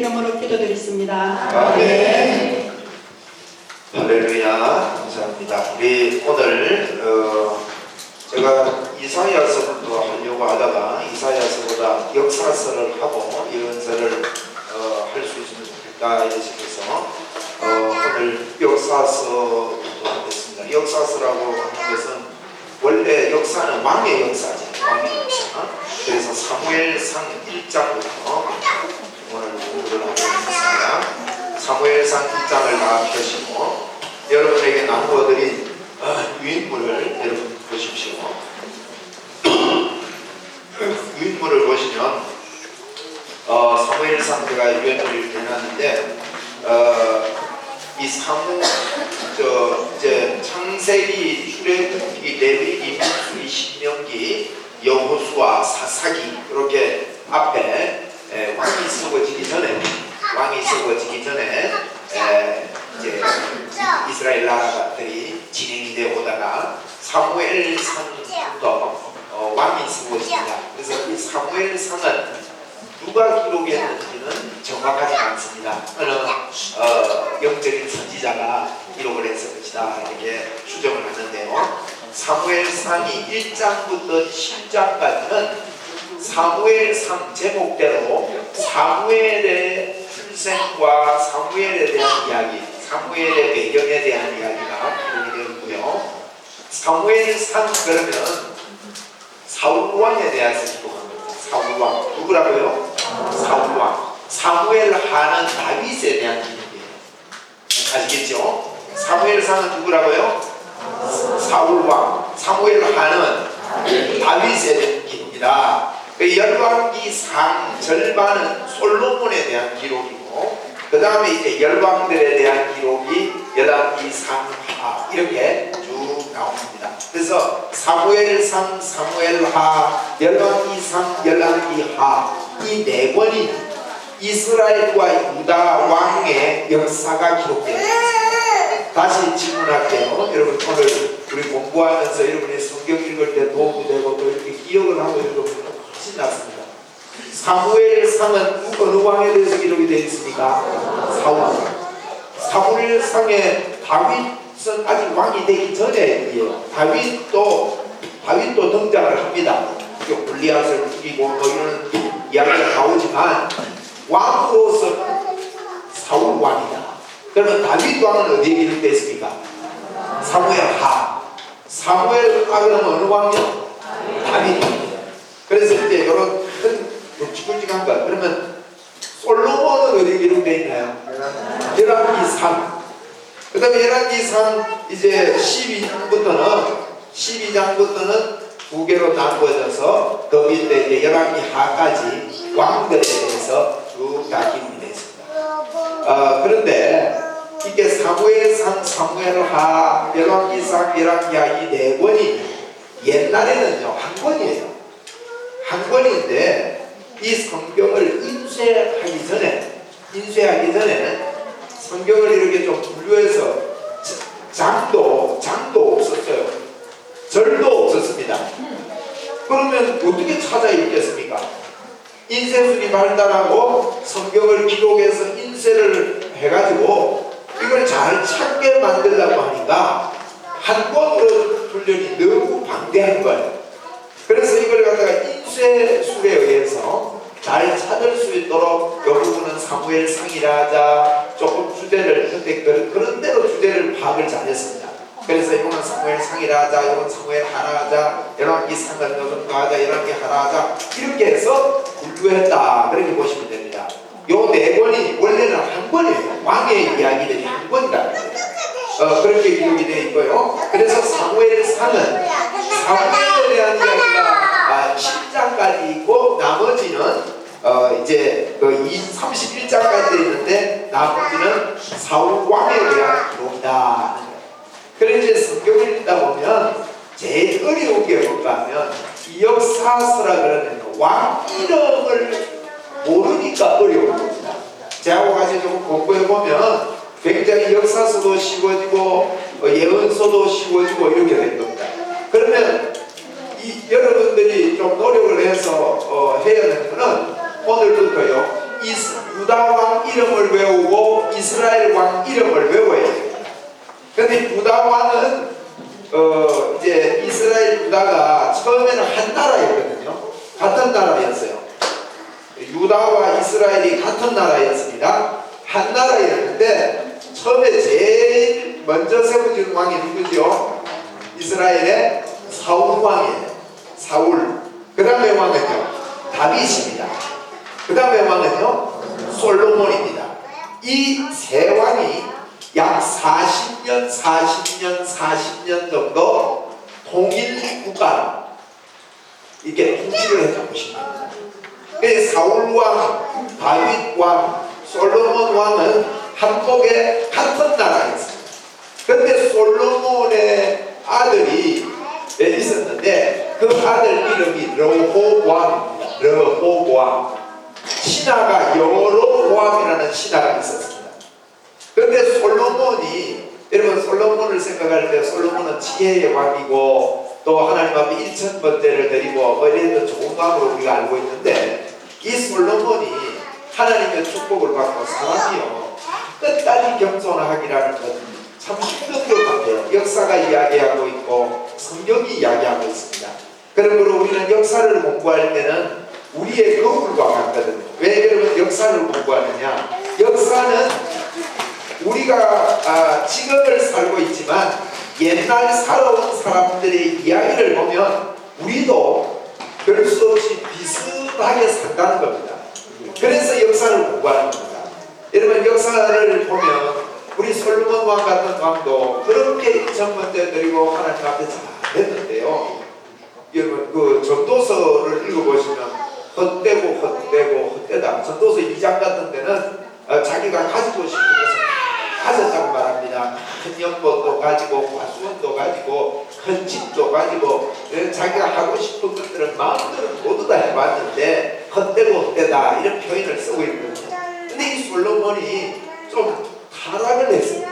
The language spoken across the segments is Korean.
이름으로 기도드리겠습니다. 아멘. 할렐루야. 감사합니다. 우리 오늘 제가 이사야서부터 하려고 하다가 이사야서보다 역사서를 하고 예언서를 할 수 있으면 좋겠다 싶어서 오늘 역사서부터 하겠습니다. 역사서라고 하는 것은 원래 역사는 왕의 역사죠. 왕의 역사. 그래서 사무엘상 1장부터 오늘 공부를 하고 있습니다. 사무엘상 1장을 다 펴시고 여러분에게 나누어드린 유인물을 여러분 보십시오. 유인물을 보시면 사무엘상 제가 유인물을 해놨는데 이 이제 창세기, 출애굽기, 레위기, 민수기, 신명기, 여호수아, 사사기 이렇게 앞에 왕이 세워지기 전에 이제 이스라엘 나라들이 진행이 되어 오다가 사무엘상부터 왕이 세워집니다. 그래서 이 사무엘상은 누가 기록했는지는 정확하지 않습니다. 어느 영적인 선지자가 기록을 해서 것이다 이렇게 추정을 하는데요. 사무엘상이 1장부터 10장까지는 사무엘상 제목대로 사무엘의 출생과 사무엘에 대한 이야기, 사무엘의 배경에 대한 이야기가 기록이 되어 있고요. 사무엘상 그러면 사울왕에 대해서 기록합니다. 사울왕 누구라고요? 사울왕. 사무엘하는 다윗에 대한 기록이에요. 아시겠죠? 사무엘상은 누구라고요? 사울왕. 사무엘하는 다윗에 대한 기록이다. 열왕기상 절반은 솔로몬에 대한 기록이고 그 다음에 이제 열왕들에 대한 기록이 열왕기상하 이렇게 쭉 나옵니다. 그래서 사무엘상, 사무엘하, 열왕기상, 열왕기하 이 네 권이 이스라엘과 유다 왕의 역사가 기록되어 있습니다. 다시 질문할게요. 여러분 오늘 우리 공부하면서 여러분이 성경 읽을 때 도움이 되고 또 이렇게 기억을 하고 읽으면 훨씬 낫습니다. 사무엘상은 어느 왕에 대해서 기록이 되어 있습니까? 사울왕. 사무엘상에 다윗은 아직 왕이 되기 전에예요. 다윗도 등장을 합니다. 골리앗을 죽이고 뭐 이런 이야기가 나오지만 왕으로서 사울 왕이다. 그러면 다윗 왕은 어디에 기록되어 있습니까? 사무엘하. 사무엘하 그러면 어느 왕이요? 다윗. 그래서 이제 이런 굵직굵직한 것. 그러면 솔로몬은 어디에 기록되어 있나요? 열왕기상. 그 다음에 열왕기상 이제 12장부터는 두 개로 나누어져서 그 밑에 이제 열왕기하까지 왕들에 대해서 쭉 다 기록이 되어 있습니다. 그런데 이게 사무엘상, 사무엘하, 열왕기상, 열왕기하 이 네 권이 옛날에는요 한 권이에요. 한 권인데 이 성경을 인쇄하기 전에는 성경을 이렇게 좀 분류해서 장도 없었어요. 절도 없었습니다. 그러면 어떻게 찾아 읽겠습니까? 인쇄술이 발달하고 성경을 기록해서 인쇄를 해가지고 이걸 잘 찾게 만들려고 하니까 한 권으로 분류이 너무 방대한 거예요. 그래서 이걸 갖다가 인쇄술에 의해서 잘 찾을 수 있도록 이 부분은 사무엘상이라 하자 조금 주제를 그런 대로 주제를 파악을 잘했습니다. 그래서 이거는 사무엘상이라 하자 이건 사무엘하라 하자 열왕기상을 정도 하자 열왕기하라 하자 이렇게 해서 분류했다 그렇게 보시면 됩니다. 요 네 권이 원래는 한 권이에요. 왕의 이야기들이 한 권이라는 거예요. 그렇게 기록이 되어 있고요. 그래서 사무엘상은 사무엘에 대한 이야기가 7장까지 있고 나머지는 이제 31장까지 되어 있는데 나머지는 사울 왕에 대한 기록이다. 그래서 이제 성경을 읽다 보면 제일 어려운 게 뭔가 하면 이 역사서라 그러는 왕 이름을 모르니까 어려운 겁니다. 저하고 같이 좀 공부해보면 굉장히 역사서도 쉬워지고 예언서도 쉬워지고 이렇게 될 겁니다. 그러면 여러분들이 좀 노력을 해서 해야 되는 것은 오늘부터요 이 유다 왕 이스라엘 왕 이름을 외워야 됩니다. 근데 유다 왕은 이제 이스라엘 유다가 처음에는 한 나라였거든요. 같은 나라였어요. 유다와 이스라엘이 같은 나라였습니다. 한 나라였는데 처음에 제일 먼저 세워진 왕이 누구죠? 이스라엘의 사울 왕이에요. 사울. 그 다음에 왕은요 다윗입니다. 그 다음에 왕은요 솔로몬입니다. 이 세 왕이 약 40년 정도 통일 국가 이렇게 통치를 했다고 보시면 됩니다. 그래서 사울 왕, 다윗 왕, 솔로몬 왕은 한복에 같은 나라였습니다. 그런데 솔로몬의 아들이 있었는데 그 아들 이름이 르호보암입니다. 르호보암. 신하가 여로보암이라는 신하가 있었습니다. 그런데 솔로몬이 여러분 솔로몬을 생각할 때 솔로몬은 지혜의 왕이고 또 하나님 앞에 1000번째를 드리고 이런 좋은 왕으로 우리가 알고 있는데 이 솔로몬이 하나님의 축복을 받고 사람이요 끝까지 겸손하기라는 건 참 힘든 것 같아요. 역사가 이야기하고 있고 성경이 이야기하고 있습니다. 그러므로 우리는 역사를 공부할 때는 우리의 거울과 같거든요. 왜 여러분 역사를 공부하느냐? 역사는 우리가 지금을 살고 있지만 옛날 살아온 사람들의 이야기를 보면 우리도 별 수 없이 비슷하게 산다는 겁니다. 그래서 역사를 공부하는 겁니다. 여러분 역사를 보면 우리 솔로몬 왕 같은 왕도 그렇게 1000번째 드리고 하나님 앞에 잘했는데요. 여러분 그 전도서를 읽어보시면 헛되다. 전도서 2장 같은 데는 자기가 가지고 싶은 것을 가졌다고 말합니다. 큰 연못도 가지고 과수원도 가지고 큰 집도 가지고 자기가 하고 싶은 것들은 마음대로 모두 다 해봤는데 헛되다 이런 표현을 쓰고 있거든요. 근데 이 솔로몬이 좀 타락을 했습니다.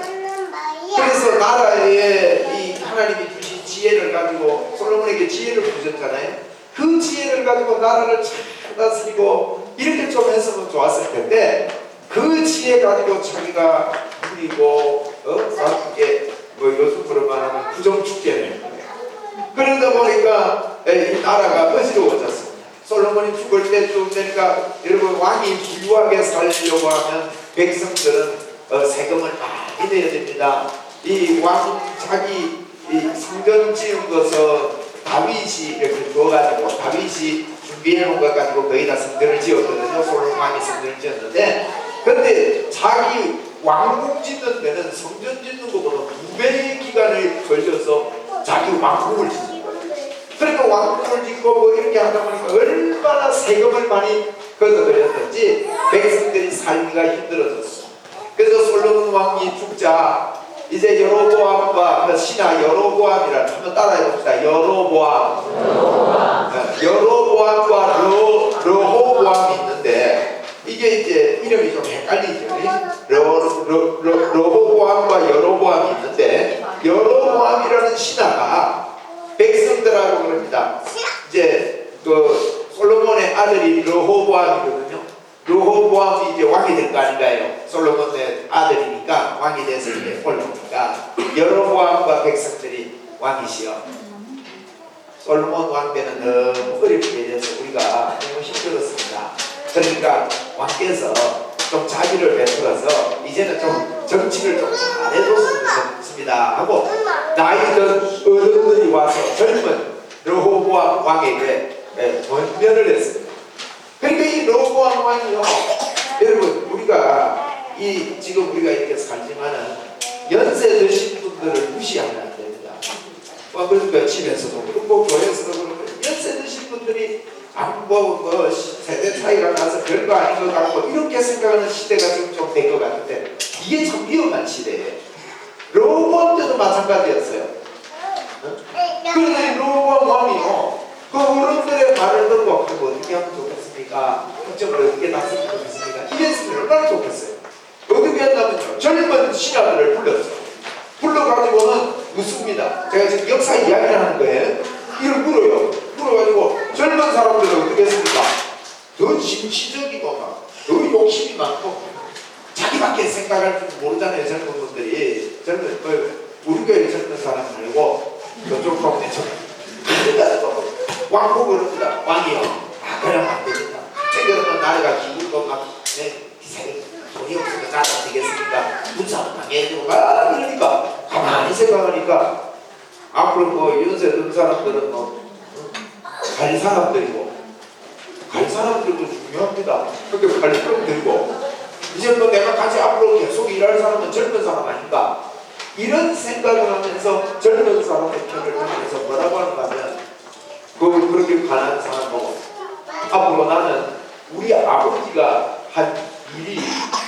그래서 나라에 이 하나님이 주신 지혜를 가지고 솔로몬에게 지혜를 주셨잖아요. 그 지혜를 가지고 나라를 잘 다스리고 이렇게 좀 했으면 좋았을 텐데 그 지혜 가지고 자기가 누리고 나중에 요즘으로 말하면 부정축제를 했거든요. 그러다 보니까 이 나라가 어지러워졌습니다. 솔로몬이 죽을 때쯤 되니까 여러분 왕이 부유하게 살려고 하면 백성들은 세금을 많이 내야 됩니다. 이 왕 자기 성전 지은 것은 다윗이 이렇게 줘가지고 다윗이 준비해 놓은 것 가지고 거의 다 성전을 지었거든요. 솔로몬 왕이 성전을 지었는데 근데 자기 왕궁 짓는 데는 성전 짓는 것보다 2배의 기간을 걸려서 자기 왕궁을 짓는 거예요. 그러니까 왕궁을 짓고 뭐 이렇게 하다 보니까 얼마나 세금을 많이 걷어들였는지 백성들이 살기가 힘들어졌어요. 그래서 솔로몬 왕이 죽자 이제 여로보암과 그 신하 여로보암이라는 한번 따라해봅시다. 여로보암과 르호보암이 있는데 이게 이제 이름이 좀 헷갈리죠. 르호보암과 여로보암이 있는데 여로보암이라는 신하가 백성들하고 그럽니다. 이제 그 솔로몬의 아들이 르호보암이거든요. 르호보암이 이제 왕이 될 거 아닌가요? 솔로몬의 아들이니까 왕이 돼서 이제 올라오니까 여로보암과 백성들이 왕이시여. 솔로몬 왕 때는 너무 어렵게 돼서 우리가 너무 힘들었습니다. 그러니까 왕께서 좀 자비를 베풀어서 이제는 좀 정치를 좀 잘해줬으면 좋겠습니다 하고 나이 든 어른들이 와서 젊은 르호보암 왕에게 권면을 했습니다. 그러니까 이 르호보암 왕이요, 여러분 우리가 지금 우리가 이렇게 살지만은 연세 드신 분들을 무시하면 안 됩니다. 그러니까 집에서도 그렇고 교회에서도 그렇고 연세 드신 분들이 뭐 세대 차이가 나서 별거 아닌 것 같고 이렇게 생각하는 시대가 지금 좀 된 것 같은데 이게 참 위험한 시대예요. 르호보암 때도 마찬가지였어요. 그런데 르호보암 왕이요 그 어른들의 말을 듣고 어떻게 하면 좋겠습니까? 국정을 어떻게 다스리면 좋겠습니까? 이랬으면 얼마나 좋겠어요. 어떻게 했냐면요 젊은 신하들을 불러가지고는 묻습니다. 제가 지금 역사 이야기를 하는 거예요. 이걸 물어가지고 젊은 사람들은 어떻게 했습니까? 더 진취적이고 더 욕심이 많고 자기 그렇게밖에 생각할 줄 모르잖아요. 젊은 분들이. 우리 교회 젊은 사람 말고 저쪽 동네 그러니까 또 왕복을 합니다. 왕이요. 그러면 안 됩니다. 그러면 나라가 기울고 막 돈이 없으면 나라 되겠습니까? 군사도 당해주고 막 이러니까 가만히 생각하니까 앞으로 뭐 연세 든 사람들은 갈 사람들이고 갈 사람들도 중요합니다. 그렇게 갈 사람 들고 이제 내가 같이 앞으로 계속 일할 사람은 젊은 사람 아닌가? 이런 생각을 하면서 젊은 사람의 편을 하면서 뭐라고 하는가 하면 그렇게 가난한 사람하고 앞으로 나는 우리 아버지가 한 일이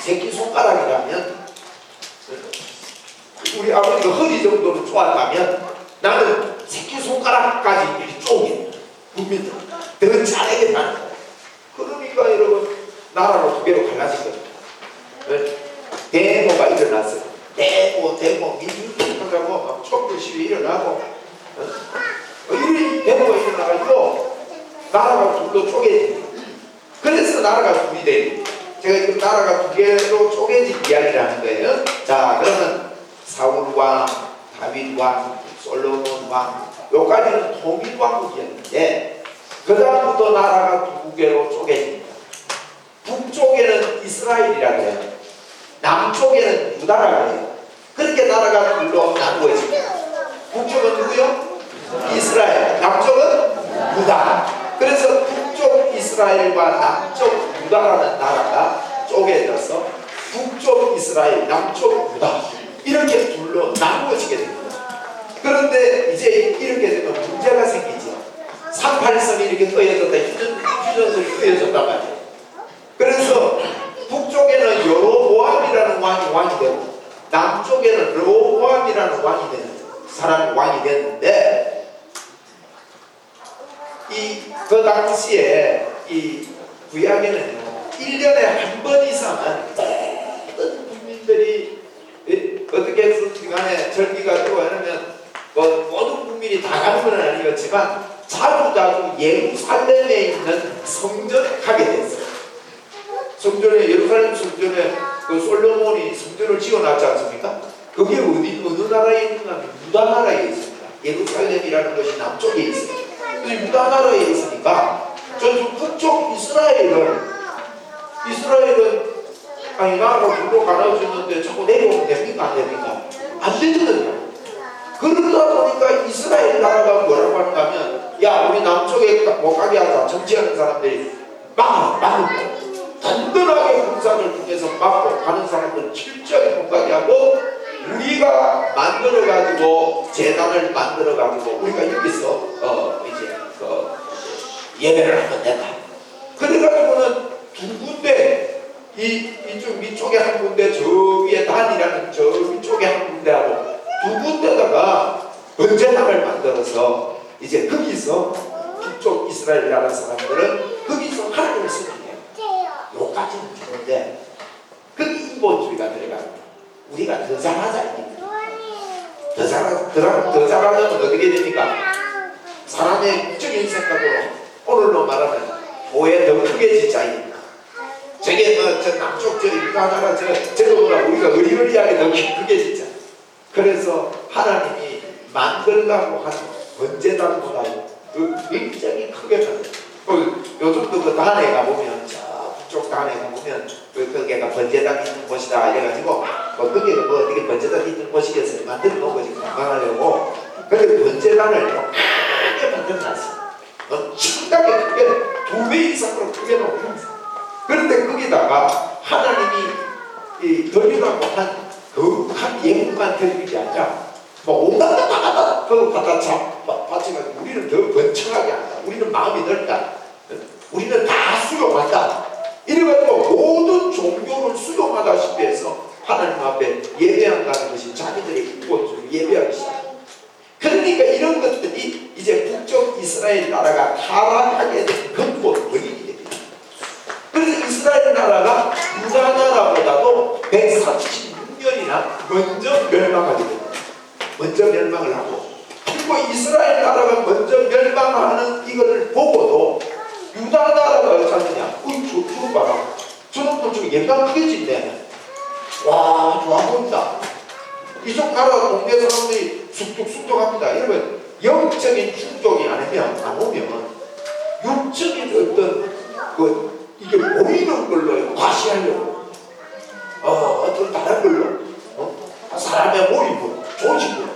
새끼손가락이라면 우리 아버지가 허리 정도로 좋았다면 나는 새끼손가락까지 이렇게 쪼개 국민들 더 잘하겠다는 거예요. 그러니까 여러분 나라로 두 개로 갈라진 겁니다. 데모가 일어났어요. 데모 민주주의하자고 막 촛불 시위 일어나고 이 데모가 일어나가지고 나라가 둘로 쪼개집니다. 그래서 나라가 둘이 됩니다. 제가 지금 나라가 두 개로 쪼개진 이야기를 하는 거예요. 자, 그러면 사울왕, 다윗왕, 솔로몬왕 요까지는 통일왕국이었는데 그 다음부터 나라가 두 개로 쪼개집니다. 북쪽에는 이스라엘이라고 해요. 남쪽에는 유다라고 해요. 그렇게 나라가 둘로 나누어집니다. 북쪽은 누구요? 이스라엘. 남쪽은 유다. 그래서 북쪽 이스라엘과 남쪽 유다라는 나라가 쪼개져서 북쪽 이스라엘, 남쪽 유다 이렇게 둘로 나누어지게 됩니다. 그런데 이제 이렇게 되면 문제가 생기죠. 38선이 이렇게 떠여졌다. 휴전선이 떠여졌단 말이에요. 그래서 북쪽에는 여로보암이라는 왕이 되고 남쪽에는 르호보암이라는 사람이 왕이 됐는데 그 당시에 이 구약에는요 1년에 한 번 이상은 모든 국민들이 어떻게 했든지 간에 절기가 되고 이러면 모든 국민이 다 가는 건 아니었지만 자주 예루살렘에 있는 성전에 가게 됐어요. 성전에 예루살렘 성전에 그 솔로몬이 성전을 지어놨지 않습니까? 그게 어느 나라에 있느냐면 유다 나라에 있습니다. 예루살렘이라는 것이 남쪽에 있어요. 그래서 유다 나라에 있으니까 저쪽 북쪽 이스라엘은 아니 나라가 둘로 갈라졌는데 자꾸 내려오면 됩니까? 안 됩니까? 안 되거든요. 그러다 보니까 이스라엘 나라가 뭐라고 하는가 하면 야 우리 남쪽에 못 가게 하자. 정치하는 사람들이 막는 거예요. 단단하게 군사를 통해서 막고 가는 사람들은 철저하게 못 가게 하고 우리가 만들어가지고 재단을 만들어가지고 우리가 여기서 이제 예배를 하면 된다. 그래가지고는 두 군데 이쪽 위쪽에 한 군데 저 위에 단이라는 저 위쪽에 한 군데하고 두 군데다가 번제단을 만들어서 이제 거기서 북쪽 이스라엘 나라 사람들은 거기서 하나님을 섬기해요. 요까지는 좋은데 거기 인본주의가 들어가고 우리가 더 잘하자 더 잘하려면 어떻게 됩니까? 사람의 국적인 생각으로 오늘로 말하면 교회 더 크게 짓자. 저게 저 남쪽 저 유다나라 저거보다 우리가 의리의리하게 더 크게 짓자. 그래서 하나님이 만들라고 한 번제단보다 굉장히 크게 만들어요. 요즘도 그 단에 가보면 저 북쪽 단에 가보면 거기가 번제단이 있는 곳이다 이래가지고 거기가 어떻게 번제단이 있는 곳이겠어요. 만들어 놓은 거지 관광하려고. 근데 번제단을 크게 만들어놨어요. 심하게 크게 2배 이상으로 크게 놓으면서 그런데 거기다가 하나님이 드리라고 한 거룩한 예물만 드리는 게 아니라 온갖 다 그거 갖다 바쳐가지고 우리는 더 번창하게 한다. 우리는 마음이 넓다. 우리는 다 수용한다. 이래가지고 모든 종교를 수용하다시피 해서 하나님 앞에 예배한다는 것이 자기들의 인본주의 예배하기 시작합니다. 그러니까 이런 것들이 이제 북쪽 이스라엘 나라가 타락하게 된 근본 원인이 됩니다. 그래서 이스라엘 나라가 유다 나라보다도 136년이나 먼저 멸망하게 됩니다. 먼저 멸망을 하고 그리고 이스라엘 나라가 먼저 멸망하는 이거를 보고도 유다 나라가 어쩌느냐 저거 봐라 저놈도 좀 예방 크게 짓네 좋아 보인다. 이쪽 나라 동네 사람들이 쑥쑥쑥쑥합니다. 여러분 영적인 충족이 안 오면 육적인 어떤 이게 보이는 걸로 과시하려고 어떤 다른 걸로 사람의 모임으로 조직으로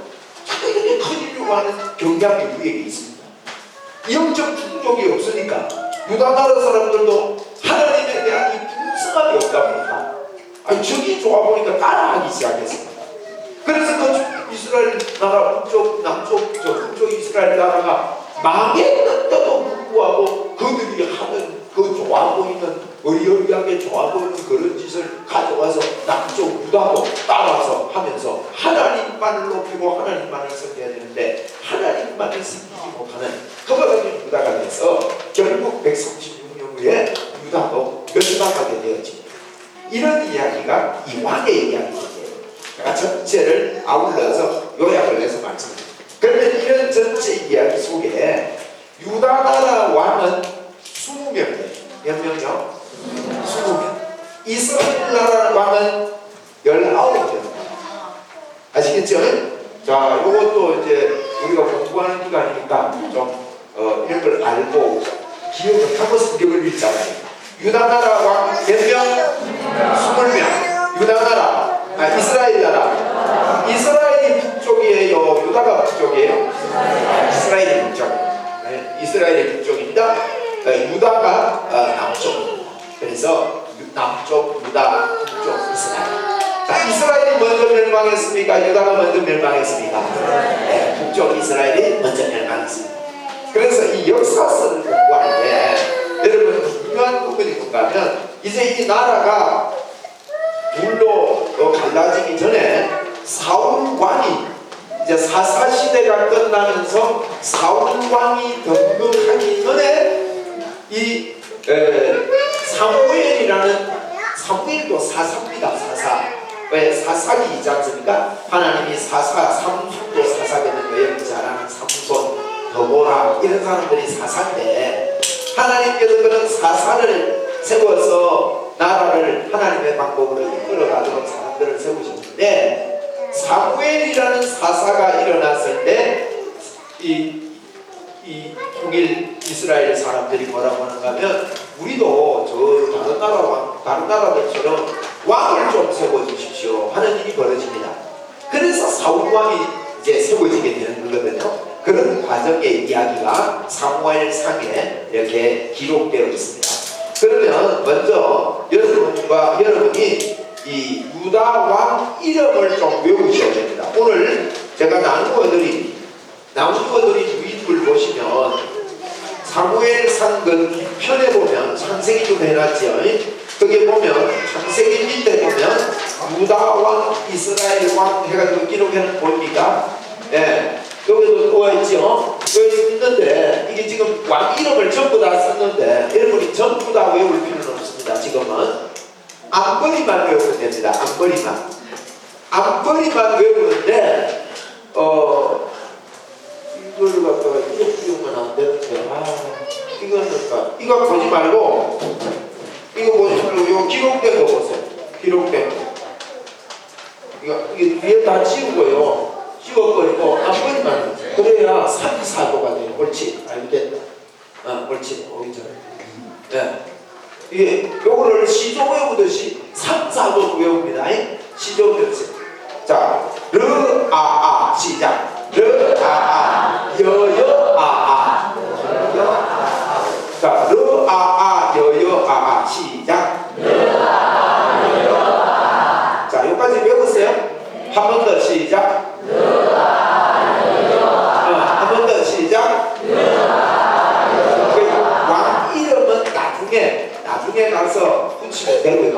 자꾸 이렇게 커지려고 하는 경향이 우리에게 있습니다. 영적 충족이 없으니까 유다 나라 사람들도 하나님에 대한 이 풍성함이 없다 보니까 저기 좋아 보니까 따라하기 시작했습니다. 그래서 그 이스라엘 나라 북쪽 남쪽 이스라엘 나라가 망했는데도 불구하고 그들이 하는 그 좋아 보이는 의리의리하게 좋아 보이는 그런 짓을 가져와서 남쪽 유다도 따라서 하면서 하나님만을 높이고 하나님만을 섬겨야 되는데 하나님만을 섬기지 못하는 그와 같은 유다가 돼서 결국 136년 후에 유다도 멸망하게 되어집니다. 이런 이야기가 이 왕의 이야기예요. 제가 전체를 아울러서 요약을 해서 말씀드립니다. 그러면 이런 전체 이야기 속에 유다 나라 왕은 20명이에요. 몇 명이요? 20명. 이스라엘 나라 왕은 19명. 아시겠죠? 자, 요것도 이제 우리가 공부하는 기간이니까 좀 이런 걸 알고 기억을 하고 성경을 읽잖아요. 유다 나라 왕 몇 명? 20명. 유다 나라 이스라엘 나라. 이스라엘이 북쪽이에요? 유다가 북쪽이에요? 이스라엘이 북쪽. 이스라엘이 북쪽입니다. 유다가 남쪽입니다. 그래서 남쪽 유다, 북쪽 이스라엘. 자, 이스라엘이 먼저 멸망했습니까? 유다가 먼저 멸망했습니까? 네, 북쪽 이스라엘이 먼저 멸망했습니다. 그래서 이 역사서를 공부할 때 여러분 중요한 부분이 뭔가 하면 이제 이 나라가 둘로 갈라지기 전에 사울 왕이 이제 사사 시대가 끝나면서 사울 왕이 등극하기 전에 이 사무엘이라는 사무엘도 사사입니다. 사사. 왜 사사기 있지 않습니까? 하나님이 사사, 삼손도 사사거든요. 여러분 잘 아는 삼손, 더보라 이런 사람들이 사사인데 하나님께서 그런 사사를 세워서 나라를 하나님의 방법으로 이끌어가도록 사람들을 세우셨는데 사무엘이라는 사사가 일어났을 때 이 통일 이스라엘 사람들이 뭐라고 하는가 하면 우리도 저 다른 나라들처럼 왕을 좀 세워주십시오 하는 일이 벌어집니다. 그래서 사울 왕이 이제 세워지게 되는 거거든요. 그런 과정의 이야기가 사무엘상에 이렇게 기록되어 있습니다. 그러면 먼저 여러분이 이 유다 왕 이름을 좀 외우셔야 됩니다. 오늘 제가 나누어드린 유인물 보시면 사무엘상 그 뒤편에 보면 창세기 좀 해놨죠. 거기에 보면 창세기 밑에 보면 유다 왕, 이스라엘 왕 해가지고 기록해놓은 보입니까? 예. 여기도 놓아있죠. 여기 있는데 이게 지금 왕 이름을 전부 다 썼는데 여러분이 전부 다 외울 필요는 없습니다. 지금은 앞머리만 외우면 됩니다. 앞머리만 외우는데 이걸 갖다가 이렇게 띄우면 안 되는데 이거 보지 말고 이거 기록된 거 보세요. 기록된 거 이게 뒤에 다 지우고요. 찍어버리고 앞머리만 그래야 3, 4도가 돼요. 옳지. 알겠다. 옳지. 오기 전에. 네. 이게 요거를 시조 외우듯이 3, 4도 외웁니다. 시조 외우세요. 자, 르아아 시작. 르아아 여여아아. 자, 르아아 여여아아 시작. 르아아 여여아아. 자, 여기까지 외우세요. 한 번 더 시작. 한 번 더 시작. 왕 이름은 나중에 가서 붙이면 되고요.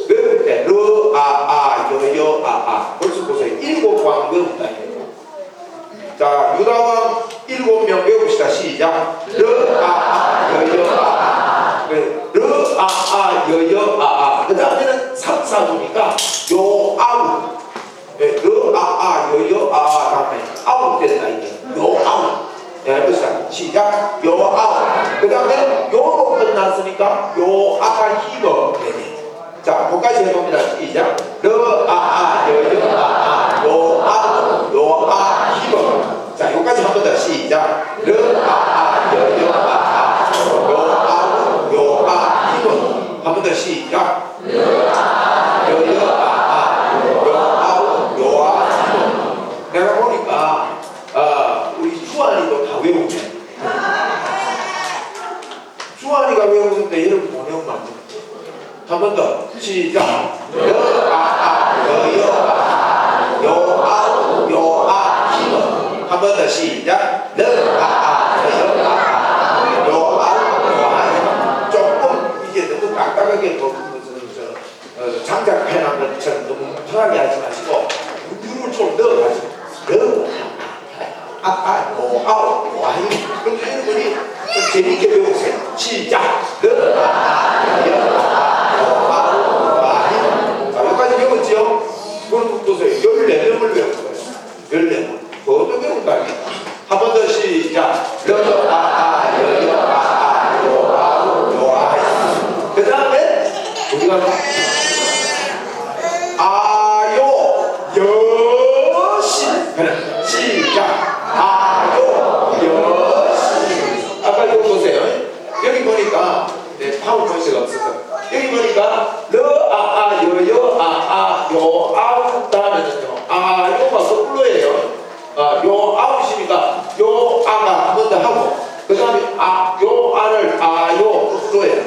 외울 때 르아아 여여아아 벌써 보세요. 7왕 외운다. 자, 유다왕 7명 외웁시다. 시작. 르아아 여여아아 르아아 여여아아 그 다음에는 3, 4주니까 요아우 르아아 여여아아 다음에 아우 된다. 이게 요아우. 네, 그렇습니다. 시작. 요아우. 그 다음에 요로 끝났으니까 요아히버. 자, 거기까지 해봅니다. 시작. 르아아 시작. 르아아 여여아 요아우 요아 힘. 한 번 더 시작. 르아아 여여아 요아우 요아 힘. 조금 이제 너무 깜깜하게 장작해놓은 것처럼 너무 편하게 하지 마시고 물을 좀 넣어가지고 르아아 요아우 요아 힘. 그럼 여러분이 좀 재밌게 배우세요. 시작. 르아아 여여아 요아우 요아 힘. 자, 여기까지 배웠죠? 그럼 보세요. 14명을 배운 거예요. 14명. 그것도 배운 거 아닙니까? 한 번 더 시작. 르아아 여여아 요아우 요아 힘. 그 다음에 우리가 아요 여시. 그래. 시작. 아요 여시. 아까 이거 보세요. 여기 보니까 파워포인트가 없어서 여기 보니까 르아아 여여아아 요아우 다음에는요 아요가 거꾸로예요. 요아우시니까 요아가 한 번 더 하고 그 다음에 요아를 아요 거꾸로예요.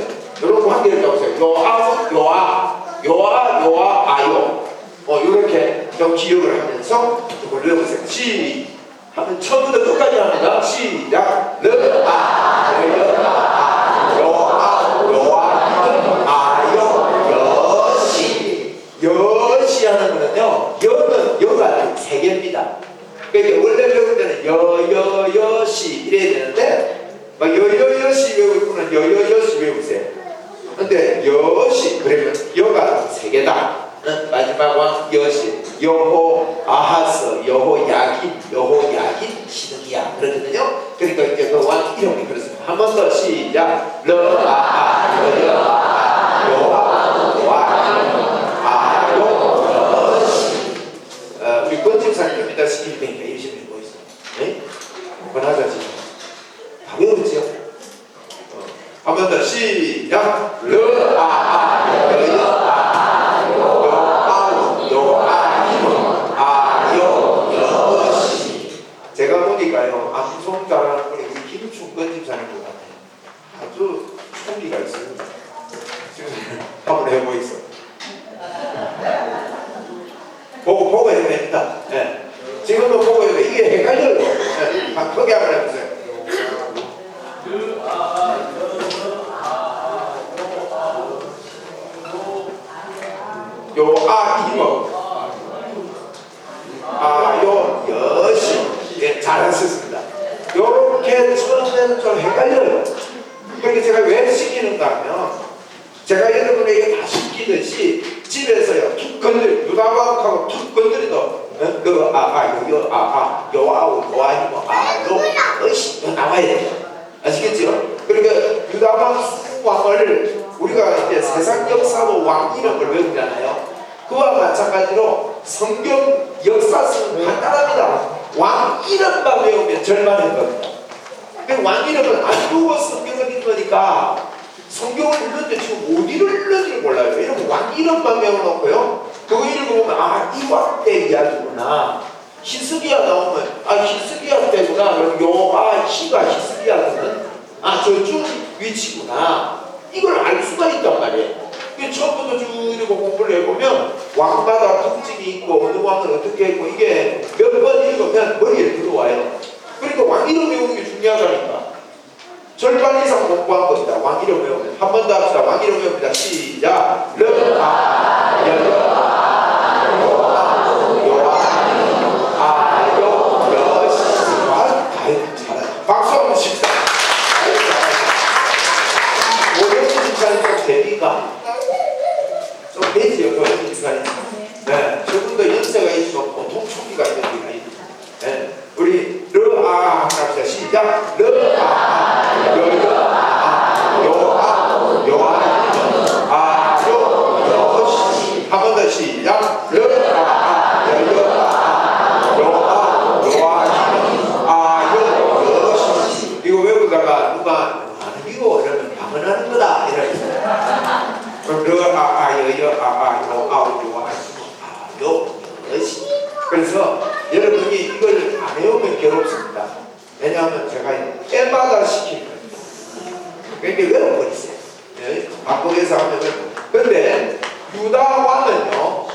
여러분 한 개를 잡으세요. 요아우 요아 요아 요아 아요. 요렇게 좀 기억을 하면서 이걸 외워보세요. 하면 처음부터 끝까지 합니다. 시작. 르아 여여아 요아 요아 아요 여시. 여시 하는 거는요 여는 여가 3개입니다. 그러니까 원래 배울 때는 여여여시 이래야 되는데 막 여여여시 외울 분은 여여여시 외우세요. 근데 여시 그러면 여가 3개다. 마지막 왕 여시 여호 아하스 여호 야긴 여호 야긴 시드기야 그러거든요. 그러니까 이제 그 왕 이름이 그렇습니다. 한 번 더 시작. 르아아 여여아 요아 요아 아요 여시. 우리 권집사님 좀 이따 시킬 테니까 열심히 보고 있어요. 네? 권하자 지금 다 외웠지요? 한 번 더 시작. 르아아 여여아 제가 보니까요 암송 잘하는 분이 우리 김충권 집사님 것 같아요. 아주 총기가 있습니다. 지금 한번 해보이소. 보고 해도 됩니다. 네. 지금도 보고 해도 이게 헷갈려요. 네. 크게 한번 해보세요. 요아 이모 아요 여시. 예, 잘하셨습니다. 요렇게 처음에는 좀 헷갈려요. 그러니까 제가 왜 시키는가 하면 제가 여러분에게 다 시키듯이 집에서요 툭 건드리 유다박하고 툭 건드리도 요아우 요아이모 아요 여시 나와야 돼요. 아시겠죠? 그러니까 유다박 왕을 우리가 이제 세상 역사로 왕 이름을 외우잖아요. 그와 마찬가지로 성경 역사는 간단합니다. 왕 이름만 외우면 절반인 겁니다. 왕 이름은 안 보고 성경을 읽으니까 성경을 읽는데 지금 어디를 읽는지를 몰라요. 이러면 왕 이름만 외워놓고요. 그거 읽어보면 이 왕 때 이야기구나. 히스기야 나오면 히스기야 때구나. 그럼 요아히가 히스기야는 저쪽 위치구나. 이걸 알 수가 있단 말이에요. 처음부터 쭉 이렇게 공부를 해보면 왕마다 특징이 있고 어느 왕은 어떻게 했고 이게 몇 번 읽으면 머리에 들어와요. 그러니까 왕 이름 외우는 게 중요하다니까. 절반 이상 공부한 겁니다. 왕 이름 외우면. 한 번 더 합시다. 왕 이름 외웁니다. 시작. 르아 여여아 요아 요아 아요 여시. 잘해. 박수 한번 칩시다. 오영수 집사님 좀 대비가 좀 되지요, 오영수 집사님. 네, 저분도 연세가 있고 보통 총기가 있는 분이 아닙니다. 네, 우리 르아 합시다. 시작. 르아 여여아 요아 요아 아요 여시. 한 번 더 시작. 르아 여여아 요아 요아 아요 여시. 이거 외우다가 누가 이거 이러면 방언하는 거다 이러니까 그럼 요 여시. 그래서 여러분이 이걸 안 외우면 괴롭습니다. 왜냐하면 제가 때마다 시킬 거예요. 그러니까 외워버리세요. 바꾸게서 하면. 근데 유다 왕은요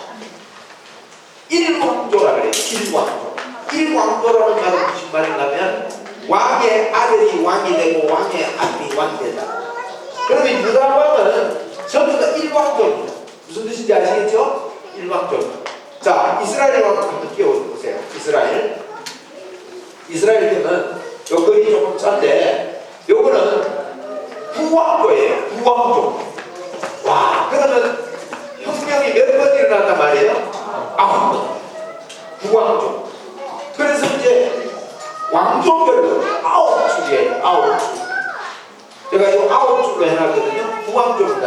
일왕조라 그래요. 일왕조. 일왕조라는 말은 무슨 말인가면 왕의 아들이 왕이 되고 왕의 아들이 왕이 된다. 그러면 유다 왕은 전부 다 일왕조입니다. 무슨 뜻인지 아시겠죠? 일왕조. 자, 이스라엘 왕 한번 끼워보세요. 이스라엘 때는 요 글이 조금 짠데 요거는 부왕조예요. 부왕조. 와, 그러면 혁명이 몇 번 일어났단 말이에요? 9번. 부왕조. 그래서 이제 왕조별로 9줄이에요. 9줄. 제가 이거 9줄로 해놨거든요. 부왕조입니다.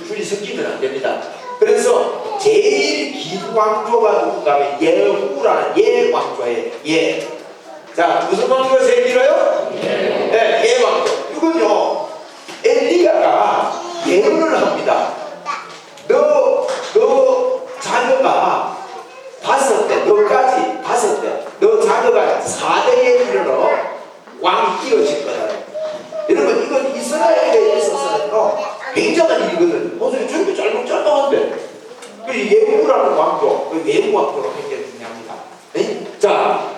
줄이 섞이면 안 됩니다. 그래서 제일 긴 왕조가 누군가 하면 예후라는 예왕조예요. 예. 자, 무슨 왕조가 제일 길어요? 네, 예왕조. 이건요, 엘리야가 예언을 합니다. 너 자녀가 5대, 너까지 5대, 너 자녀가 4대에 이르러 왕이 이어질 거다. 여러분, 이건 이스라엘에 있어서는 굉장한 일이거든. 모습이 저렇게 짤막짤막한데. 그 예후라는 왕조, 그 예후 왕조가 굉장히 중요합니다. 네? 자,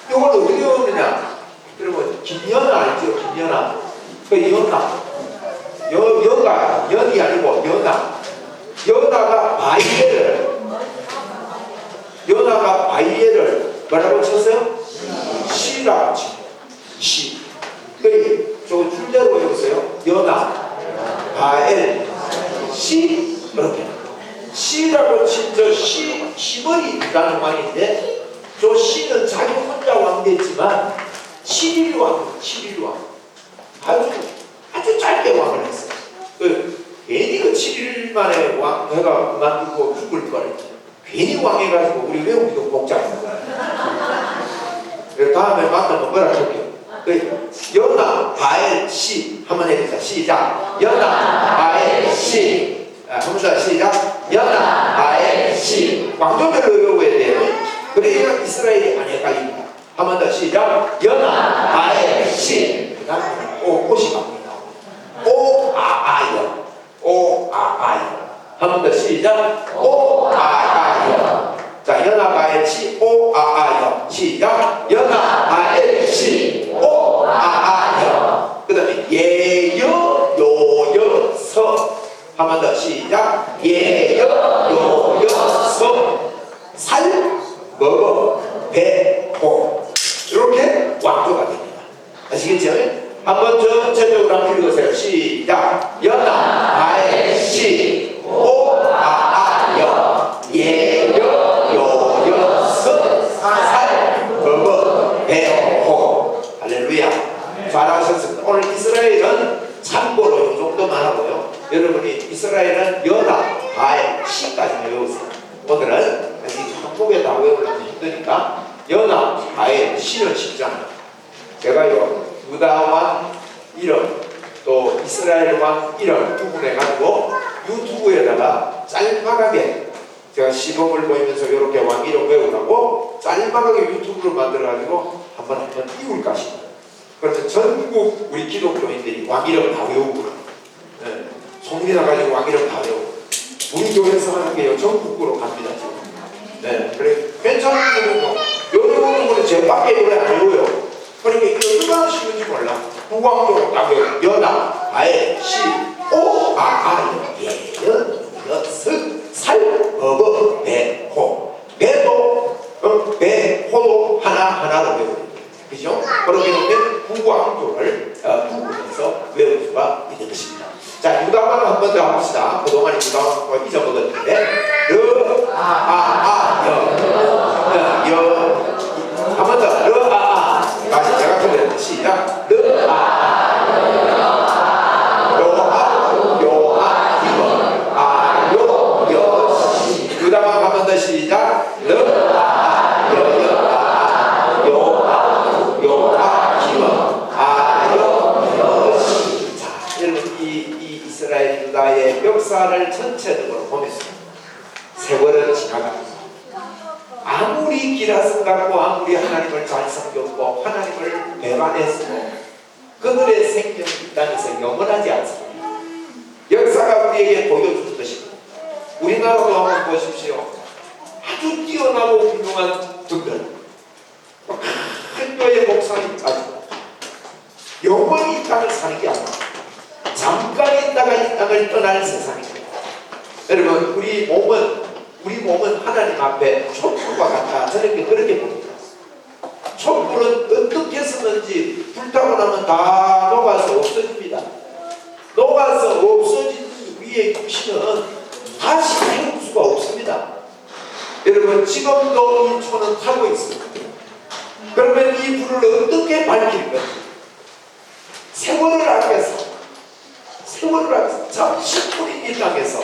이걸 어떻게 배우느냐? 여러분, 김연아 알죠? 김연아. 그 연이 아니고 연아가 바위에를 뭐라고 쳤어요? 시라고 치. 시. 저거 줄대로 외우세요. 연아, 바엘, 시 이렇게. 시라고 친 저 시벌이라는 왕인데 저 시는 자기 혼자 왕됐지만 7일 왕. 아주 짧게 왕을 했어요. 괜히 그 7일 만에 왕해가 그만두고 죽을 뻔했지. 괜히 왕해가지고 우리 외우기도 복잡합니다. 다음에 만나면 뭐라 할게요. 연아, 바엘, 시 한번 해보자. 시작. 연아, 바엘, 시. 한번 더 시작. 연아, 바엘, 시. 왕조별로 외워야 돼요. 그래야 이스라엘이 안 헷갈립니다. 한번 더 시작. 연아, 바엘, 시. 그 다음에 옷이 갑니다. 오아아여. 한번 더 시작. 오아아여. 자, 연아, 바엘, 시. 오아아여. 시작. 연아, 바엘, 시. 오아아여. 그 다음에 예여, 요여, 서. 한번 더 시작. 예여, 요여, 서. 살, 먹어, 배, 호. 이렇게 왕조가 됩니다. 아시겠죠? 한번 전체적으로 한번 읽으세요. 시작. 연아, 바엘, 시, 오아아여. 예여, 요여, 서. 살, 먹어, 배, 호. 할렐루야. 잘하셨습니다. 오늘 이스라엘은 참고로 이 정도만 하고요. 여러분이 이스라엘은 연아, 바엘, 시까지만 외우세요. 오늘은 한국에 다 외우려면 힘드니까 연아, 바엘, 시는 쉽잖아요. 제가요 유다 왕 이름 또 이스라엘 왕 이름 구분해가지고 유튜브에다가 짤막하게 제가 시범을 보이면서 이렇게 왕 이름 외우라고 짤막하게 유튜브를 만들어가지고 한번 띄울까 싶어요. 그래서 전국 우리 기독교인들이 왕 이름 다 외우고 소문이 나가지고 왕 이름 다 외우고 우리 교회에서 하는 게요 전국으로 갑니다 지금. 네, 그래 괜찮은데요. 요래 오는 거는 제 밖에 요래 안 외워요. 그러니까 이거 얼마나 쉬운지 몰라. 부왕조 딱 외워. 연아, 바엘, 시, 오아아여, 예연, 여스, 살, 먹어, 배, 호. 배도 배, 호도 하나하나로 외워요. 그죠? 그렇게 되면 부왕조를 구분해서 외울 수가 있는 것입니다. 자, 유다왕 한 번 더 합시다. 그동안 유다왕과 잊어먹었는데 한 번 더 다시 제가 틀렸는데 시작. 유다왕 한 번 더 시작. 이스라엘 유다의 역사를 전체적으로 보면서 세월은 지나갑니다. 아무리 기라성 갖고 아무리 하나님을 잘 섬겼고 하나님을 배반했어도 그들의 생명이 이 땅에서 영원하지 않습니다. 역사가 우리에게 보여주는 것입니다. 우리나라도 한번 보십시오. 아주 뛰어나고 훌륭한 분들, 큰 교회 목사님까지 영원히 이 땅을 사는 게 아니라 잠깐 있다가 이 땅을 떠날 세상입니다. 여러분, 우리 몸은 하나님 앞에 촛불과 같다. 저는 그렇게 봅니다. 촛불은 어떻게 쓰는지 불타고 나면 다 녹아서 없어집니다. 녹아서 없어진 위에 육신은 다시 태울 수가 없습니다. 여러분, 지금도 이 초는 타고 있습니다. 그러면 이 불을 어떻게 밝힐 건지, 세월을 아껴서 참 10분인 이 땅에서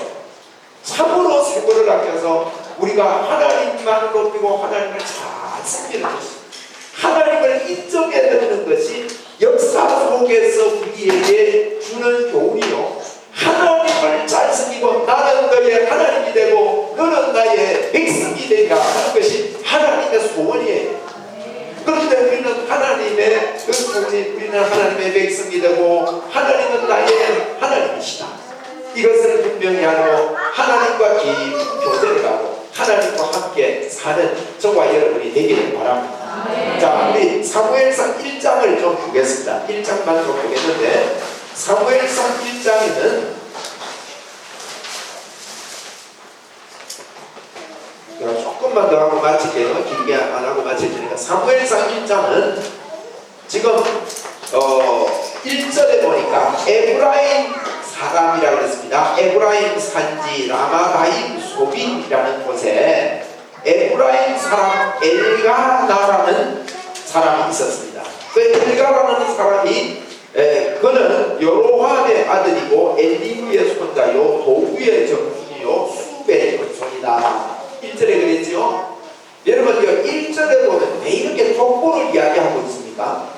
참으로 세월을 아껴서 우리가 하나님만 높이고 하나님을 잘 섬기는 것이, 하나님을 인정해야 되는 것이 역사 속에서 우리에게 주는 교훈이요, 하나님을 잘 섬기고 나는 너의 하나님이 되고 너는 나의 백성이 되리라 하는 것이 하나님의 소원이에요. 그런데 우리는 하나님의 그 소원이, 우리는 하나님의 백성이 되고 하나님은 나의 하나님이시다, 이것을 분명히 하고 하나님과 깊은 교제를 하고 하나님과 함께 사는 저와 여러분이 되기를 바랍니다. 자, 우리 사무엘상 1장을 좀 보겠습니다. 1장만 좀 보겠는데, 사무엘상 1장에는 조금만 더 하고 마칠게요. 길게 안 하고 마칠 테니까. 사무엘상 1장은 지금 1절에 보니까 에브라임 사람이라고 했습니다. 에브라임 산지 라마다임 소빈이라는 곳에 에브라임 사람 엘가나라는 사람이 있었습니다. 그 엘가나라는 사람이 그는 여로함의 아들이고 엘리후의 손자요 도구의 정순이요 수베의 손이다. 1절에 그랬죠. 여러분, 1절에 보면 왜 이렇게 족보를 이야기하고 있습니까?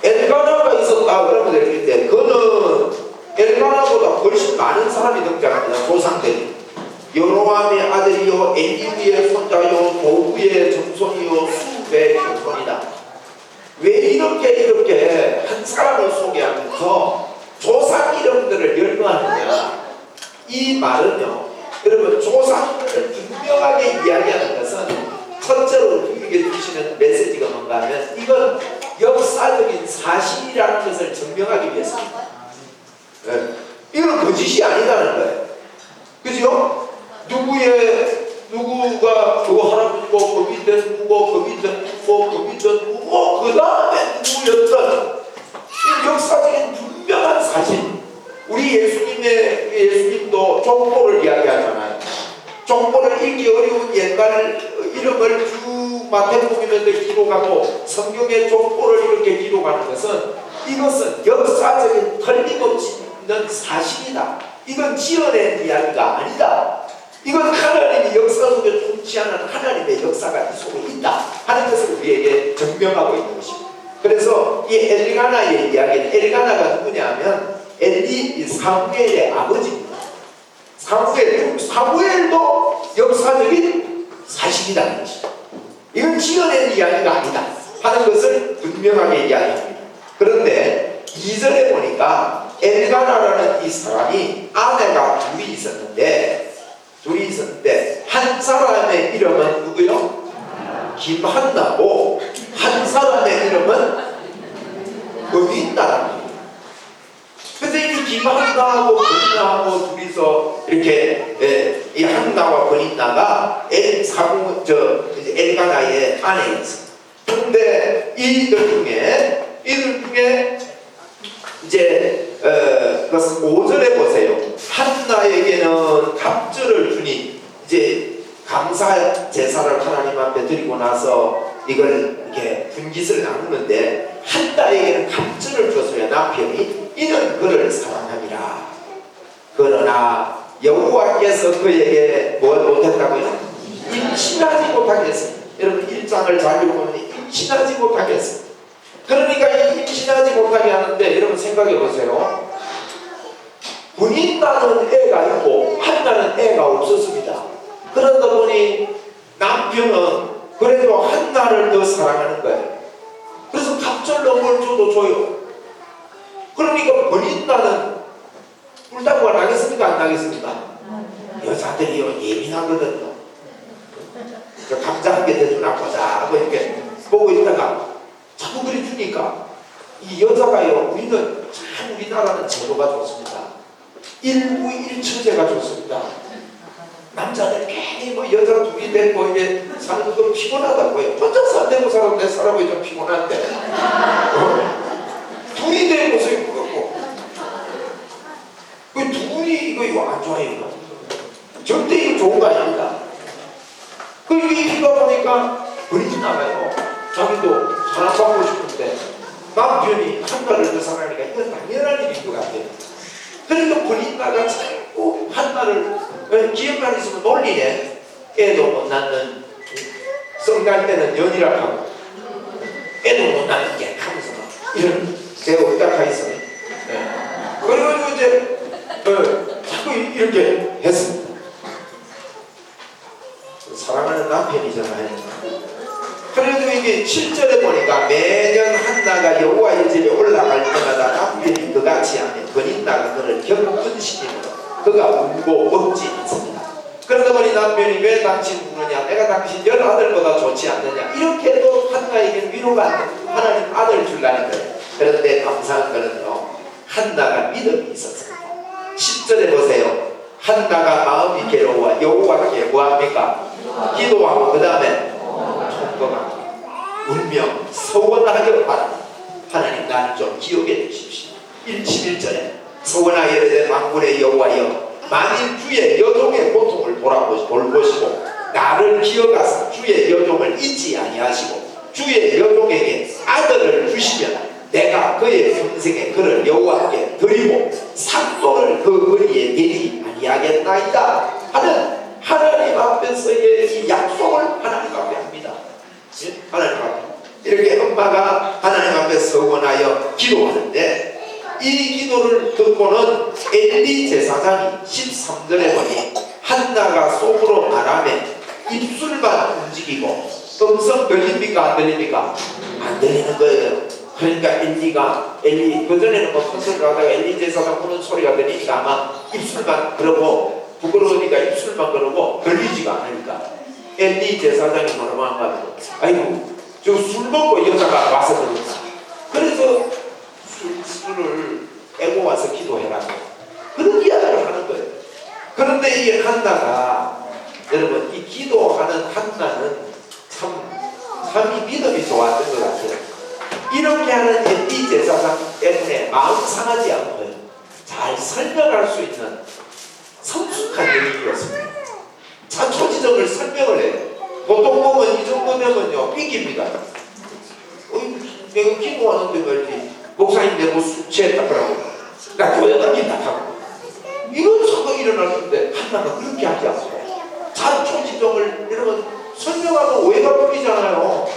엘가나가 있었다 그러면 되는데, 그는 엘가나보다 훨씬 많은 사람이 등장합니다. 조상들이. 여로함의 아들이요 엘리후의 손자요 도구의 정손이요 수베의 정손이다. 왜 이렇게 한 사람을 소개하면서 조상 이름들을 열거하느냐? 이 말은요, 여러분, 조상들을 분명하게 이야기하는 것은 첫째로 우리에게 주시는 메시지가 뭔가 하면 이건 역사적인 사실이라는 것을 증명하기 위해서입니다. 네. 이건 거짓이 아니다는 거예요. 그죠? 누구가 그 할아버지고 그 밑에 누구고 그 밑에 누구고 그 밑에 누구고 그 다음에 누구였던 이 역사적인 분명한 사실. 우리 예수님도 족보를 이야기하잖아요. 족보를 읽기 어려운 옛날 이름을 쭉 마태복음에도 기록하고 성경의 족보를 이렇게 기록하는 것은, 이것은 역사적인 틀림없이 있는 사실이다. 이건 지어낸 이야기가 아니다. 이건 하나님이 역사 속에 통치하는 하나님의 역사가 이 속에 있다 하는 것을 우리에게 증명하고 있는 것입니다. 그래서 이 엘가나의 이야기는, 엘가나가 누구냐면 엘리 사무엘의 아버지입니다. 사무엘도 역사적인 사실이라는 것입니다. 이건 지어낸 이야기가 아니다 하는 것을 분명하게 이야기합니다. 그런데 2절에 보니까 엘가나라는 이 사람이 아내가 둘이 있었는데 한 사람의 이름은 누구요? 김한나고 한 사람의 이름은 버닌나라는 거예요. 그래서 이 김한나하고 버닌나하고 둘이서 이렇게 이 한나와 버닌나가 엘가나의 아내였어요. 그런데 이들 중에 이제 그것은 5절에 보세요. 한나에게는 갑절을 주니, 이제 감사 제사를 하나님 앞에 드리고 나서 이걸 이렇게 분깃을 나누는데, 한나에게는 갑절을 줬어요. 남편이. 이는 그를 사랑함이라. 그러나 여호와께서 그에게 뭘 못했다고요? 임신하지 못하게 했습니다. 여러분, 1장을 잘 읽어보면 임신하지 못하게 했습니다. 그러니까 이 임신하지 못하게 하는데, 여러분 생각해 보세요. 버닌나는 애가 있고 한나는 애가 없었습니다. 그러다 보니 남편은 그래도 한나를 더 사랑하는 거예요. 그래서 갑절로 뭘 줘도 줘요. 그러니까 버닌나는 불닭과 나겠습니까? 안 나겠습니까? 여자들이요, 예민하거든요. 저 감자 한 개 대주나 보자 하고 이렇게 보고 있다가 자꾸 그리 주니까 이 여자가요, 우리는 참 우리나라는 제도가 좋습니다. 일부일처제가 좋습니다. 남자들 괜히 뭐 여자 둘이 되고 이게 사는 거 피곤하다고요. 혼자서 안 되고 사람 내 사람이 좀 피곤한데 둘이 되고서 그렇고 그 둘이 이거 안 좋아요. 이거. 절대 이거 좋은 거 아닙니다. 그 이거 보니까 버리지 나가요. 자기도 사랑받고 싶은데 남편이 한나를 더 사랑하니까 이건 당연한 일인 것 같아요. 그러니까 버린다가 자꾸 한나를 기억만 있으면 놀리네. 애도 못 낳는 성갈 때는 연이라 하고 애도 못 낳는 게 하면서 막 이런 제가 의탁하 있어요. 그래가지고 이제 자꾸 이렇게 했습니다. 사랑하는 남편이잖아요. 그래도 이게 7절에 보니까 매년 한나가 여호와의 집에 올라갈 때마다 남편이 그같이 하면 번인나가 그를 경건시키므로 그가 울고 먹지 않습니다. 그러다 보니 남편이 왜 당신 우느냐, 내가 당신 10아들보다 좋지 않느냐, 이렇게 해도 한나에게 위로가 하나님 아들 줄라는 거예요. 그런데 감사한 거는요, 한나가 믿음이 있었습니다. 10절에 보세요. 한나가 마음이 괴로워 여호와께 뭐합니까? 기도하고 그 다음에 통곡하고 울며 서원하여 바라. 하나님 나를 좀 기억해 주십시오. 11절에 서원하여 이르되 만군의 여호와여, 만일 주의 여종의 고통을 돌보시고 나를 기억하사 주의 여종을 잊지 아니하시고 주의 여종에게 아들을 주시면 내가 그의 평생에 그를 여호와께 드리고 삭도를 그 거리에 대지 아니하겠나이다 하는 하나님 앞에서의 이 약속을 하나님 앞에 합니다. 하나님 앞에 이렇게 엄마가 하나님 앞에 서원하여 기도하는데, 이 기도를 듣고는 엘리 제사장이 13절에 보니 한나가 속으로 말하면 입술만 움직이고 음성 들립니까 안 들립니까? 안 들리는 거예요. 그러니까 엘리 그전에는 뭐 컨설을 하다가 엘리 제사장 우는 소리가 들리니까 아마 입술만 그러고 부끄러우니까 입술만 그러고 들리지가 않으니까 엘리 제사장이 뭐라고 한가, 아이고 저 술 먹고 여자가 와서 그런다. 그래서 술을 깨고 와서 기도해라. 그런 이야기를 하는 거예요. 그런데 이 한나가, 여러분 이 기도하는 한나는 참이 믿음이 좋았던 것 같아요. 이렇게 하는 엘리 제사장 때문에 마음 상하지 않고요, 잘 설명할 수 있는 성숙한 여인이었습니다. 자초지정을 설명을 해요. 보통 보면 이 정도 되면요 삐깁니다. 내가 기도하는데 말이지 목사님 내가 술 취했다 그러고 나 교회 다닌다 하고 이런 사건이 일어났는데 한나가 그렇게 하지 않고 자초지정을 여러분 설명하면 오해가 풀리잖아요.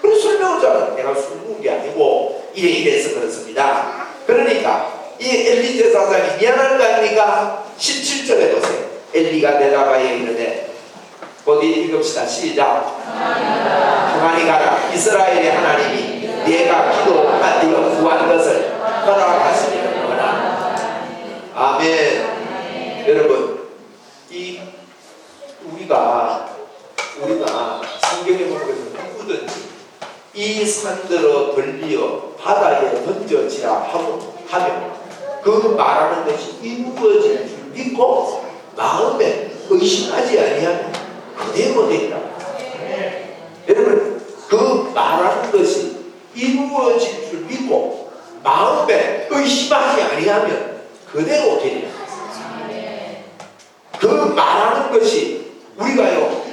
그래서 설명을 잘하는, 내가 술 먹은 게 아니고 이래서 그렇습니다. 그러니까 이 엘리 제사장이 미안한 거 아닙니까? 17절에 보세요. 엘리가 대답하여 이르되, 어디 읽읍시다. 시작. 가만히 가라. 이스라엘의 하나님이 네가 기도하여 구한 것을 허락하시리로다. 아멘. 여러분 우리가 성경에 보면 누구든지 이 산들어 돌리어 바다에 던져지라 하며 그 말하는 것이 이루어질 줄 믿고 마음에 의심하지 아니하면 그대로 되리라. 여러분 그 말하는 것이 이루어질 줄 믿고 마음에 의심하지 아니하면 그대로 되리라. 그 말하는 것이 우리가요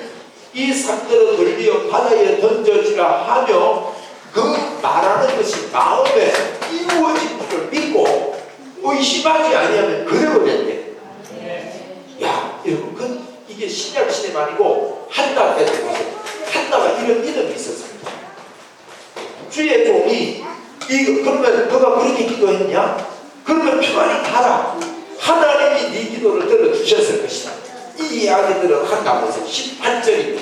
이 산들어 돌리어 바다에 던져지라 하며 그 말하는 것이 마음에 이루어질 줄 믿고 의심하지 아니하면 그대로 된대. 야, 여러분 이게 신약 시대만이고 한나 때도 보세요. 한나가 이런 믿음이 있었습니다. 주의 종이 그러면 너가 그렇게 기도했냐? 그러면 평안히 가라. 하나님이 네 기도를 들어주셨을 것이다. 이 이야기들은 한나 보세요. 18절입니다.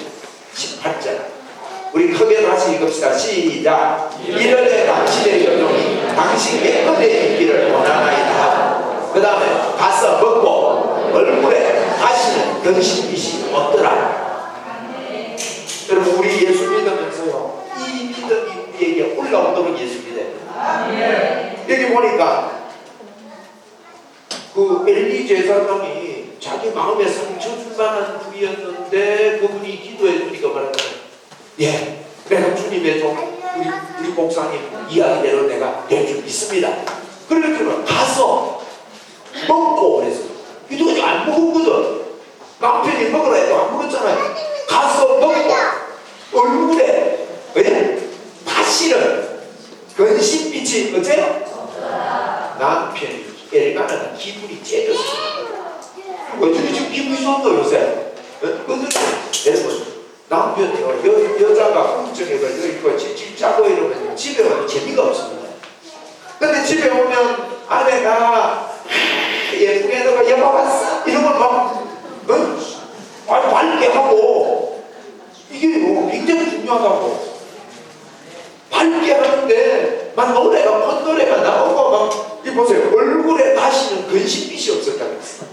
18절. 우리 크게 다시 읽읍시다. 시작. 이르되 당신의 여종이 당신께 은혜의 길을 원하나이다 하고 그 다음에 가서 먹고 얼굴에 다시는 근심빛이 없더라. 여러분, 우리 예수 믿으면서요, 이 믿음이 우리에게 올라오도록 예수 믿어야 돼요. 여기 보니까 그 엘리 제사장이 자기 마음에 상처 줄 만한 분이었는데 그분이 기도해 주니까 말하는 거예요. 예, 내가 주님의 좀 우리 목사님 이야기대로 내가 될 줄 믿습니다. 그러면 가서 먹고 그래서 기도가 안 먹었거든. 남편이 먹으라 해도 안 먹었잖아요. 가서 먹고 얼굴에 다시는 근심빛이 어째요? 남편이 엘가나가 기분이 째졌어요. 어떻게 지금 기분이 좋노 요새? 여러분, 남편이요, 여자가 궁정해가지고 이거 집 짜고 이러면 집에 오면 재미가 없습니다. 근데 집에 오면 아내가 예쁘게 너가 여보 왔어? 이러면 막 밝게 하고, 이게 굉장히 중요하다고. 밝게 하는데 막 노래가 콧노래가 나오고 막 이 보세요, 얼굴에 다시는 근심빛이 없었다고 했어요.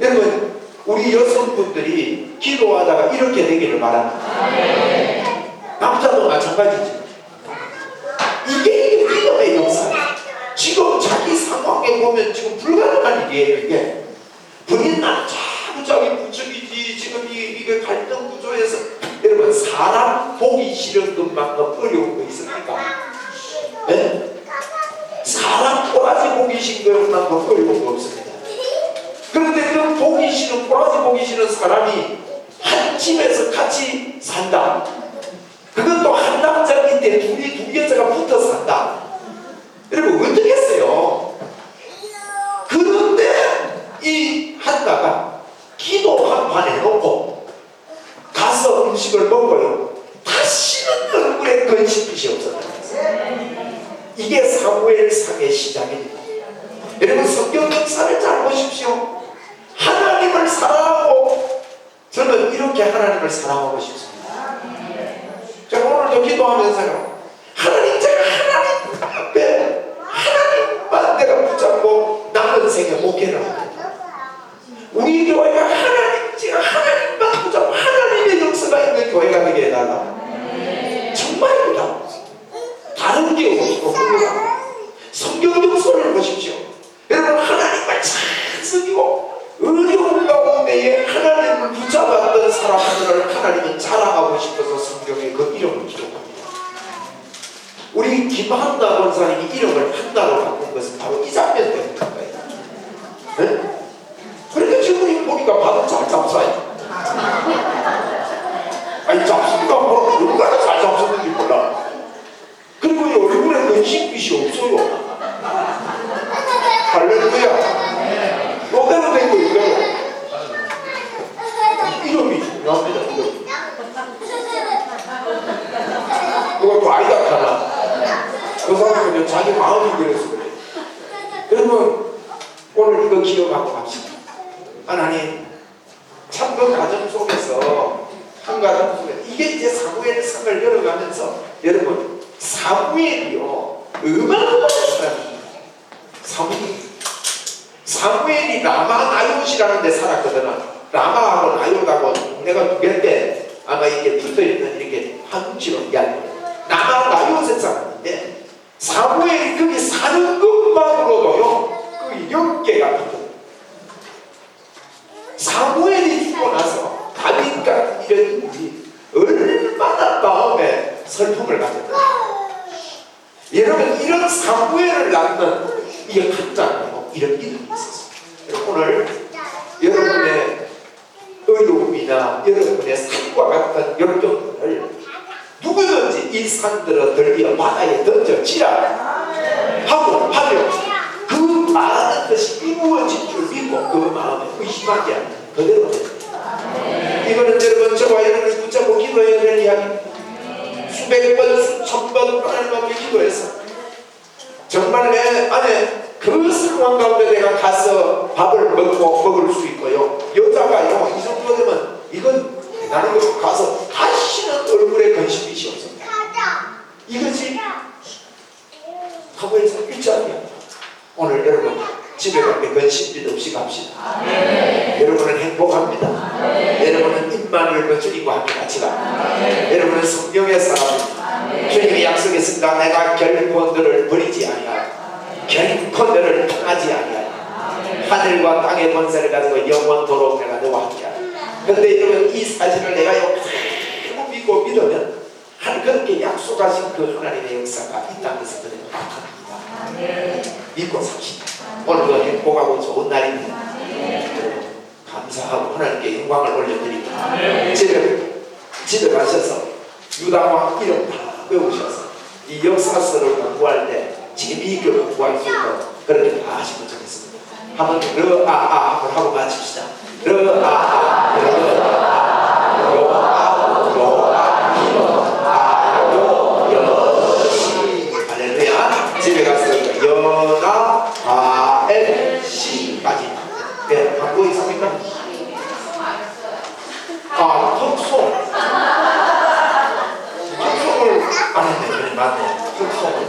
여러분, 우리 여성분들이 기도하다가 이렇게 되기를 바랍니다. 남자도 마찬가지지. 이게 믿음의 역사. 지금 자기 상황에 보면 지금 불가능한 일이에요. 이게 본인만 자기 부족이지. 지금 이게 갈등 구조에서 여러분, 사람 보기 싫은 것만큼 어려운 거 있습니까? 네? 사람 꼬라지 보기 싫은 것만큼 어려운 거 없습니다. 그런데 그 보기 싫은, 꼬라지 보기 싫은 사람이 한 집에서 같이 산다. 그것도 한 남자 밑에 두 여자가 붙어 산다. 여러분, 어떻게 했어요? 그런데 이 한나가 기도 한 판 해놓고 가서 음식을 먹어요. 다시는 얼굴에 근심빛이 없었다. 이게 사무엘상의 시작입니다. 여러분, 성경 역사를 잘 보십시오. 하나님을 사랑하고, 저는 이렇게 하나님을 사랑하고 싶습니다. 제가 오늘도 기도하면서요, 하나님, 제가 하나님 앞에 하나님만 내가 붙잡고 남은 생에 목회를 합니다. 우리 교회가 하나님, 제가 하나님만 붙잡고 하나님의 역사가 있는 교회가 되게 해달라. 정말입니다. 다른 게 없고. 성경 역사를 보십시오. 여러분, 하나님을 잘 섬기고 어려운 가운데에 하나님을 붙잡았던 사람들을 하나님은 자랑하고 싶어서 성경에 그 이름을 기록합니다. 우리 김한나 권사님이 이름을 한나로 바꾼 것은 바로 이 장면 때문인 거예요. 네? 그러니까 지금 보니까 밥은 잘 잡사요. 아니, 잡수니까 뭐 얼마나 잘 잡수는지 몰라. 그리고 이 얼굴에 근심빛이 없어요. 할렐루야. 노대로 된 거 이거예요. 이름이 중요합니다. 이름. 누가 아이다 하나. 그 사람은 자기 마음이 그래서 그래. 여러분, 오늘 이거 기억하고 갑시다. 하나님, 참 그 가정 속에서, 한 가정 속에 이게 이제 사무엘상을 열어가면서, 여러분, 사무엘이요, 어마어마한 사람입니다. 사무엘이 라마 나요시라는 데 살았거든. 라마하고 나요하고 동네가 두 개인데 아마 이게 붙어있는 이렇게 한 뭉치로 이야기해요. 라마 나요세 사람인데 사무엘이 거기 사는 것만으로도요, 그 10개가 붙어요. 사무엘이 죽고 나서 다윗과 이런 인물이 얼마나 마음에 슬픔을 가졌나. 여러분, 이런 사무엘을 낳는 이 한자는 이런 이름이 있었습니다. 오늘 여러분의 어려움이나 여러분의 산과 같은 역경들을 누구든지 이 산들을 들려 바다에 던져지라 하고 하며 그 말하는 것이 이루어질 줄 믿고 그 마음에 의심하지 않는 그대로 됩니다. 이거는 여러분, 저와 여러분을 붙잡고 기도해야 될 이야기입니다. 수백 번, 수천 번 하나님 앞에 기도해서 정말 내 안에 그 상황 가운데 내가 가서 밥을 먹을 수 있고요. 여자가요, 이 정도 되면 이건 대단한 거죠. 가서 다시는 얼굴에 근심빛이 없습니다. 이것이 사무엘상 1장이야. 오늘 여러분 집에 갈 때 근심빛 없이 갑시다. 여러분은 행복합니다. 여러분은 임마누엘과 주님과 함께 같이 갑니다. 여러분은 성령의 사람입니다. 주님이 약속했습니다. 내가 결코 너를 버리지 아니하고 결코 너를 떠나지 아니하고 하늘과 땅의 권세를 가지고 영원토록 내가 너와 함께하리라. 그런데 여러분 이 사실을 내가 너무 믿고 믿으면 그렇게 약속하신 그 하나님의 역사가 있다는 것을 확신합니다. 믿고 삽시다. 오늘도 행복하고 좋은 날입니다. 감사하고 하나님께 영광을 올려드립니다. 집에 가셔서 유다왕 이름 다 외우셔서 이 역사서를 공부할 때 재미있게 공부할 수 있도록 그렇게 다 하시면 좋겠습니다. 한번 르아아 한번 하고 마칩시다. 르아아 르아아 요아 요아 아요 여시 할렐루야. 집에 가서 여나 아엘 시까지 한국어 있습니까?